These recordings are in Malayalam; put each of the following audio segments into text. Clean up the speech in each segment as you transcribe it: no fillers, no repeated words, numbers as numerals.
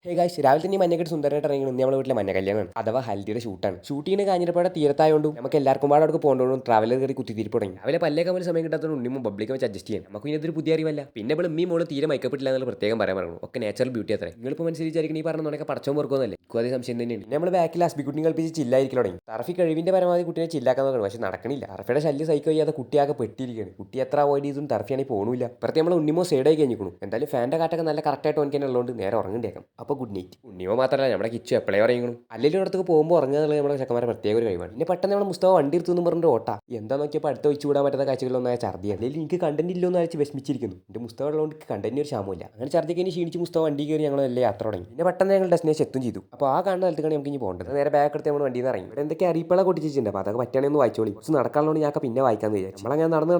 ഹേ ഗായ്സ് രാവിലെ തന്നെ മഞ്ഞക്കെട്ട് സുന്ദരമായിട്ട് ഇറങ്ങി ഇന്ന് നമ്മുടെ വീട്ടിലെ മഞ്ഞ കല്യാണമാണ് അഥവാ ഹൽദിയുടെ ഷൂട്ടാണ് ഷൂട്ടിന് കാഞ്ഞിരപ്പാടെ തീരത്തായതുകൊണ്ടും നമുക്ക് എല്ലാവർക്കും പാടെ അവിടെ പോകേണ്ടതും ട്രാവലർ കയറി കുത്തിത്തിരിപ്പ് തുടങ്ങി അവരെ പല്ലേക്കാൻ പോലും സമയം കിട്ടാത്തതുകൊണ്ട് ഉണ്ണിയും പബ്ലിക്കും വെച്ച് അഡ്ജസ്റ്റ് ചെയ്യാൻ നമുക്ക് ഇതൊരു പുതിയ അറിവല്ല പിന്നെ ഇപ്പോൾ ഉമ്മയും മോള് തീരെ മൈക്കപ്പെട്ടില്ല എന്നുള്ള പ്രത്യേകം പറയാൻ പറഞ്ഞു ഒക്കെ നാച്ചുറൽ ബ്യൂട്ടി അത്രേ നിങ്ങളിപ്പോൾ മനസ്സിലായിരിക്കും ഈ പറഞ്ഞൊക്കെ പടച്ചോ മുറുക്കൊന്നല്ലേ എനിക്കും അതേ സംശയം തന്നെയാണ് പിന്നെ നമ്മൾ ബാക്കിൽ അസ്ബിക്കുട്ടിയും കളിപ്പിച്ച് ചില്ലായിരിക്കും തുടങ്ങി ടർഫി കഴിവിന്റെ പരമാവധി കുട്ടിയെ ചില്ലാക്കാൻ നോക്കണം പക്ഷേ നടക്കണില്ല ടർഫിയുടെ ശല്യം സഹിക്കോ ചെയ്യാതെ കുട്ടിയാകെ പെട്ടിരിക്കുകയാണ് കുട്ടി എത്ര അവോയ്ഡ് ചെയ്തും ടർഫിയാണെങ്കിൽ പോകണില്ല ഇപ്പുറത്തെ നമ്മൾ ഉണ്ണിമോ സൈഡായി കഴിഞ്ഞിരിക്കുന്നു എന്തായാലും ഫാൻ്റെ കാറ്റൊക്കെ നല്ല കറക്റ്റായിട്ട് ഓനിക്കാൻ ഉള്ളതുകൊണ്ട് നേരെ ഉറങ്ങേണ്ടേക്കാം അപ്പോൾ ഗുഡ് നൈറ്റ് ഉണ്ണിമോ മാത്രമല്ല നമ്മുടെ കിച്ചു എപ്പോഴേ പറയുന്നു അല്ലെങ്കിൽ ഇടത്തേക്ക് പോകുമ്പോൾ ഉറങ്ങുക എന്നുള്ളത് നമ്മുടെ ചെക്കന്മാരെ പ്രത്യേക ഒരു കഴിവാണ് പിന്നെ പെട്ടെന്ന് നമ്മൾ മുസ്തഫ വണ്ടി എടുത്തു പറഞ്ഞിട്ട് ഓട്ടാ എന്താ നോക്കിയപ്പോൾ അടുത്ത് ഒഴിച്ചു വിടാൻ പറ്റാത്ത കാഴ്ചകളൊന്നായ ഛർദിയാണ് അല്ലെങ്കിൽ എനിക്ക് കണ്ടന്റ് ഇല്ലോ എന്ന് അയച്ച് വിഷമിച്ചിരിക്കുന്നു എൻ്റെ മുസ്തഫ ഉള്ളതുകൊണ്ട് കണ്ടന്റ് ഒരു ക്ഷാമമില്ല അങ്ങനെ ഛർദിക്ക് ക്ഷീണിച്ച് മുസ്തഫ വണ്ടി കയറി ഞങ്ങൾ എല്ലാം യാത്ര തുടങ്ങി പിന്നെ പെട്ടെന്ന് ഞങ്ങൾ ഡെസ്റ്റിനേഷൻ എത്തും ചെയ്തു അപ്പോൾ ആ കാണുന്ന സ്ഥലത്തേക്കാണ് നമുക്ക് ഇനി പോകേണ്ടത് നേരെ ബാക്ക് എടുത്ത് നമ്മൾ വണ്ടിയിൽ നിന്ന് ഇറങ്ങി ഇവിടെ എന്തൊക്കെ അറിയിപ്പളെ കൊട്ടിച്ചിട്ടുണ്ട് അപ്പോൾ അതൊക്കെ പറ്റുകയാണെങ്കിൽ ഒന്ന് വായിച്ചോളി കുറച്ച് നടക്കാനുള്ളതുകൊണ്ട് ഞാൻ പിന്നെ വായിക്കാമെന്ന് വിചാരിച്ചു നമ്മളങ്ങനെ നടന്ന്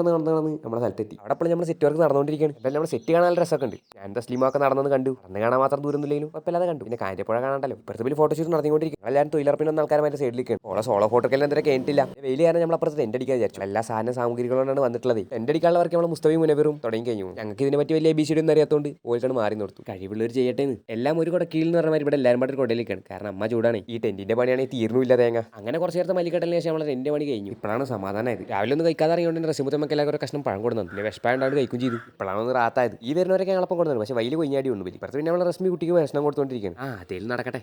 നമ്മുടെ സ്ഥലത്തെത്തി അവിടെ അപ്പോൾ നമ്മൾ സെറ്റ് വർക്ക് നടന്നുകൊണ്ടിരിക്കുകയാണ് എന്തായാലും നമ്മൾ സെറ്റ് കാണാൻ നല്ല രസമൊക്കെ ഉണ്ട് ഞാൻ തസ്ലിമൊക്കെ നടന്നു കണ്ടു നടന്ന് കാണാൻ മാത്രം ദൂരമൊന്നുമില്ലെങ്കിലും കുഴപ്പമില്ലാതെ കണ്ടു പിന്നെ കാര്യപ്പുഴ കാണാണ്ടല്ലോ ഇപ്പുറത്തെ ഷൂട്ട് നടന്നുകൊണ്ടിരിക്കും എല്ലാവരും തൊഴിലുറപ്പിനൊന്നും ആൾക്കാരെ സൈഡിലേക്കാണ് ഓളെ സോളോ ഫോട്ടോക്കെല്ലാം എന്തൊക്കെ കഴിഞ്ഞിട്ടില്ല വെയിൽ കാരണം നമ്മൾ അപ്പുറത്ത് ടെൻ്റ് അടിക്കാൻ വിചാരിച്ചു എല്ലാ സാധന സാമഗ്രികളാണ് വന്നിട്ടുള്ളത് ടെൻ്റ് അടിക്കാനുള്ള വർക്ക് നമ്മൾ മുസ്തഫയും മുനവറും തുടങ്ങി കഴിഞ്ഞു ഞങ്ങൾക്ക് ഇതിനെ പറ്റി വലിയ ABCD ഒന്നും അറിയാത്തതുകൊണ്ട് ഓൾക്കാണ് മാറി കൊടുത്തു കഴിവുള്ളവർ ചെയ്യട്ടെ എല്ലാം ഒരു കൂടെ കീഴിൽ എന്ന് പറഞ്ഞാൽ ഇവിടെ എല്ലാവരും പാട്ട് കൊടയിലേക്കാണ് കാരണം അമ്മ ചൂടാണ് ഈ ടെന്റിന്റെ പണിയാണെങ്കിൽ തീർന്നില്ല തേങ്ങ അങ്ങനെ കുറച്ച് നേരത്തെ മല്ലിക്കട്ടലിന് ശേഷം നമ്മൾ ടെന്റ് പണി കഴിഞ്ഞു ഇപ്പോഴാണ് സമാധാനമായത് രാവിലെ ഒന്ന് കഴിക്കാതെ അറിയുകൊണ്ട് റസിമുത്ത് നമുക്ക് എല്ലാവരും കഷ്ണം പഴം കൊടുത്തു പിന്നെ വിഷപ്പായോണ്ട് കഴിക്കും ചെയ്തു ഇപ്പോഴാണ് ഒന്ന് റാത്തായത് ഈ വരുന്നവരൊക്കെ ഞങ്ങളപ്പം കൊടുത്തത് പക്ഷേ വലിയ കൊഞ്ഞാടി ഉണ്ട് ഇപ്പുറത്ത് പിന്നെ നമ്മൾ റസ്മി കുട്ടിക്ക് ഭക്ഷണം കൊടുത്തുകൊണ്ടിരിക്കുകയാണ് അതിൽ നടക്കട്ടെ.